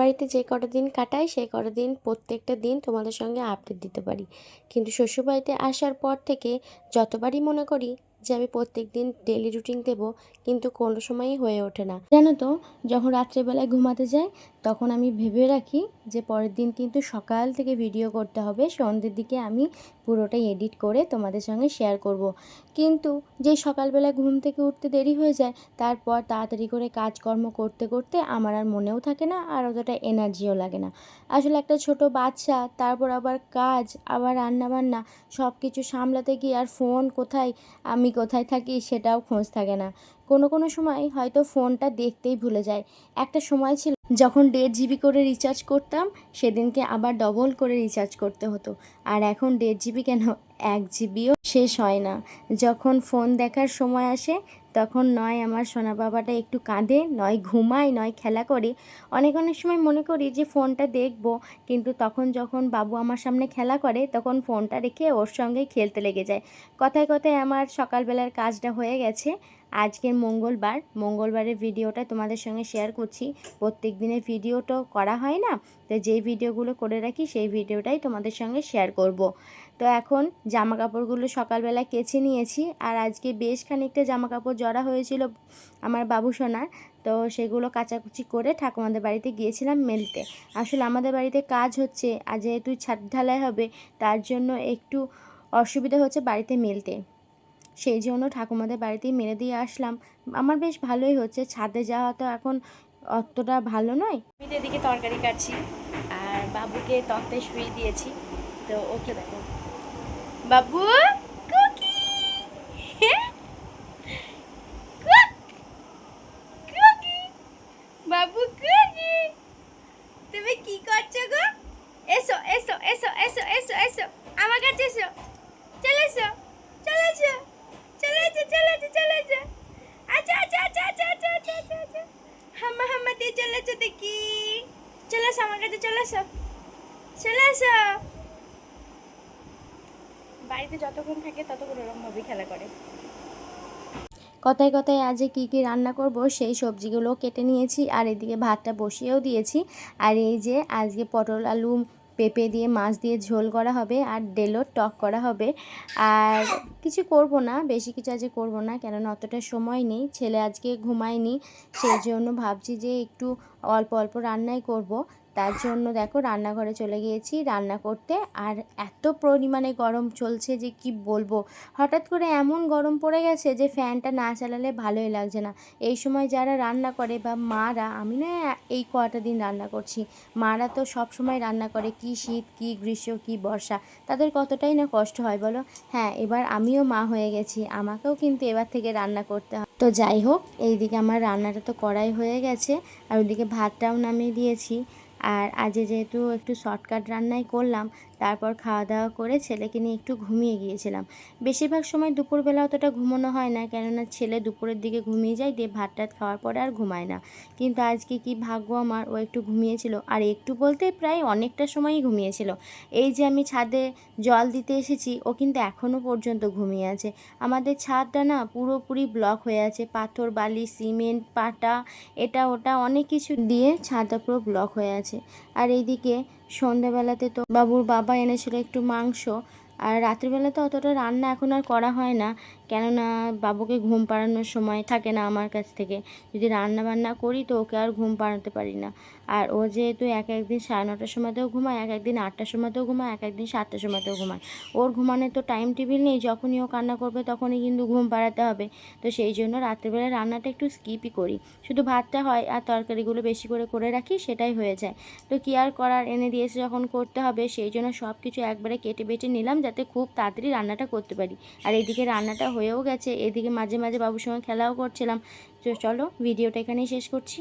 বাড়িতে যে কটা দিন কাটাই সেই কটা দিন প্রত্যেকটা দিন তোমাদের সঙ্গে আপডেট দিতে পারি, কিন্তু শ্বশুরবাড়িতে আসার পর থেকে যতবারই মনে করি যে আমি প্রত্যেক দিন ডেলি রুটিন দেবো, কিন্তু কোনো সময়ই হয়ে ওঠে না। জানো তো, যখন রাত্রেবেলায় ঘুমাতে যাই তখন আমি ভেবে রাখি যে পরের দিন কিন্তু সকাল থেকে ভিডিও করতে হবে, সন্ধ্যের দিকে আমি পুরোটাই এডিট করে তোমাদের সঙ্গে শেয়ার করব। কিন্তু যেই সকালবেলা ঘুম থেকে উঠতে দেরি হয়ে যায়, তারপর তাড়াতাড়ি করে কাজকর্ম করতে করতে আমার আর মনেও থাকে না, আর অতটা এনার্জিও লাগে না। আসলে একটা ছোট বাচ্চা, তারপর আবার কাজ, আবার রান্নাবান্না, সব কিছু সামলাতে গিয়ে আর ফোন কোথায়, আমি কোথায় থাকি সেটাও খোঁজ থাকে না। কোনো কোনো সময় হয়তো ফোনটা দেখতেই ভুলে যায়। একটা সময় ছিল যখন 1.5 GB করে রিচার্জ করতাম, সেদিনকে আবার ডবল করে রিচার্জ করতে হতো। আর এখন 1.5 GB কেন, 1 GBও শেষ হয় না। যখন ফোন দেখার সময় আসে তখন নয় আমার সোনা বাবাটা একটু কাঁদে, নয় ঘুমায়, নয় খেলা করে। অনেক অনেক সময় মনে করি যে ফোনটা দেখব, কিন্তু তখন যখন বাবু আমার সামনে খেলা করে তখন ফোনটা রেখে ওর সঙ্গে খেলতে লেগে যায়। কথায় কথায় আমার সকালবেলার কাজটা হয়ে গেছে। আজকে মঙ্গলবারের ভিডিওটা তোমাদের সঙ্গে শেয়ার করছি। প্রত্যেক দিনের ভিডিও তো করা হয় না, তো যেই ভিডিওগুলো করে রাখি সেই ভিডিওটাই তোমাদের সঙ্গে শেয়ার করব। তো এখন জামা কাপড়গুলো সকালবেলা কেচে নিয়েছি, আর আজকে বেশ খানিকটা জামা কাপড় জড়া হয়েছিল আমার বাবু সোনার, তো সেগুলো কাচাকুচি করে ঠাকুমাদের বাড়িতে গিয়েছিলাম মেলতে। আসলে আমাদের বাড়িতে কাজ হচ্ছে, আর যেহেতু ছাদ ঢালাই হবে তার জন্য একটু অসুবিধা হচ্ছে বাড়িতে মেলতে, সেই জন্য ঠাকুমাদের বাড়িতেই মেরে দিয়ে আসলাম। আমার বেশ ভালোই হচ্ছে, ছাদে যাওয়া তো এখন অতটা ভালো নয়। আমি তো এদিকে তরকারি কাটছি আর বাবুকে তক্তায় শুয়ে দিয়েছি। তো ওকে দেখো, বাবু কুকি, কুকি, বাবু কুকি, তুমি কি করছো গো? এসো এসো এসো এসো এসো এসো আমার কাছে এসো, চলে এসো, চলে এসো, চলে এসো, চলে এসো, চলে এসো। আচ্ছা আচ্ছা আচ্ছা আচ্ছা আচ্ছা আচ্ছা আচ্ছা আচ্ছা, হাম্মা হাম্মা দিয়ে চলে এসো দেখি, চলে এসো আমার কাছে, চলে এসো, চলে এসো। বাড়িতে যতক্ষণ থাকে ততক্ষণ ওরকমভাবে খেলা করে। কথায় কথায় আজ কী কী রান্না করব সেই সবজিগুলো কেটে নিয়েছি, আর এদিকে ভাতটা বসিয়েও দিয়েছি। আর এই যে আজকে পটল আলু পেঁপে দিয়ে মাছ দিয়ে ঝোল করা হবে, আর ডেলোর টক করা হবে। আর কিছু করব না, বেশি কিছু আজকে করব না, কেননা অতটা সময় নেই, ছেলে আজকে ঘুমায়নি, সেই জন্য ভাবছি যে একটু অল্প অল্প রান্নাই করব। তার জন্য দেখো রান্নাঘরে চলে গিয়েছি রান্না করতে। আর এত পরিমাণে গরম চলছে যে কি বলবো, হঠাৎ করে এমন গরম পড়ে গেছে যে ফ্যানটা না চালালে ভালোই লাগছে না। এই সময় যারা রান্না করে বা মারা, আমি না এই কয়টা দিন রান্না করছি, মারা তো সব সময় রান্না করে, কি শীত কি গ্রীষ্ম কি বর্ষা, তাদের কতটাই না কষ্ট হয় বলো। হ্যাঁ, এবার আমিও মা হয়ে গেছি, আমাকেও কিন্তু এবার থেকে রান্না করতে হয়। তো যাই হোক, এইদিকে আমার রান্নাটা তো করাই হয়ে গেছে, আর ওইদিকে ভাতটাও নামিয়ে দিয়েছি। আর আজ যেহেতু একটু শর্টকাট রান্নাই করলাম, তারপর খাওয়া দাওয়া করে ছেলেকে নিয়ে একটু ঘুমিয়ে গিয়েছিলাম। বেশিরভাগ সময় দুপুরবেলা অতটা ঘুমানো হয় না, কেননা ছেলে দুপুরের দিকে ঘুমিয়ে যায়, দিয়ে ভাত টাত খাওয়ার পরে আর ঘুমায় না। কিন্তু আজকে কি ভাগ্য আমার, ও একটু ঘুমিয়েছিল, আর একটু বলতে প্রায় অনেকটা সময়ই ঘুমিয়েছিল। এই যে আমি ছাদে জল দিতে এসেছি, ও কিন্তু এখনও পর্যন্ত ঘুমিয়ে আছে। আমাদের ছাদটা না পুরোপুরি ব্লক হয়ে আছে, পাথর বালি সিমেন্ট পাটা এটা ওটা অনেক কিছু দিয়ে ছাদটা পুরো ব্লক হয়ে আছে। আর এইদিকে সন্ধ্যাবেলাতে তো বাবুর বাবা এনেছিল একটু মাংস, আর রাত্রিবেলা তো অতটা রান্না এখন আর করা হয় না, কেননা বাবুকে ঘুম পাড়ানোর সময় থাকে না আমার কাছ থেকে। যদি রান্না বান্না করি তো ওকে আর ঘুম পাড়াতে পারি না। আর ও যেহেতু এক একদিন 9:30টার সময়তেও ঘুমায়, এক একদিন 8টার সময়তেও ঘুমায়, এক একদিন 7টার সময়তেও ঘুমায়। ওর ঘুমানোর তো টাইম টেবিল নেই, যখনই ও কান্না করবে তখনই কিন্তু ঘুম পাড়াতে হবে। তো সেই জন্য রাত্রিবেলা রান্নাটা একটু স্কিপই করি, শুধু ভাতটা হয় আর তরকারিগুলো বেশি করে করে রাখি, সেটাই হয়ে যায়। তো কি আর করার, এনে দিয়েছে যখন করতে হবে, সেই জন্য সব কিছু একবারে কেটে বেটে নিলাম যাতে খুব তাড়াতাড়ি রান্নাটা করতে পারি। আর এদিকে রান্নাটা হয়েও গেছে, এদিকে মাঝে মাঝে বাবুর সঙ্গে খেলাও করছিলাম। তো চলো ভিডিওটা এখানেই শেষ করছি।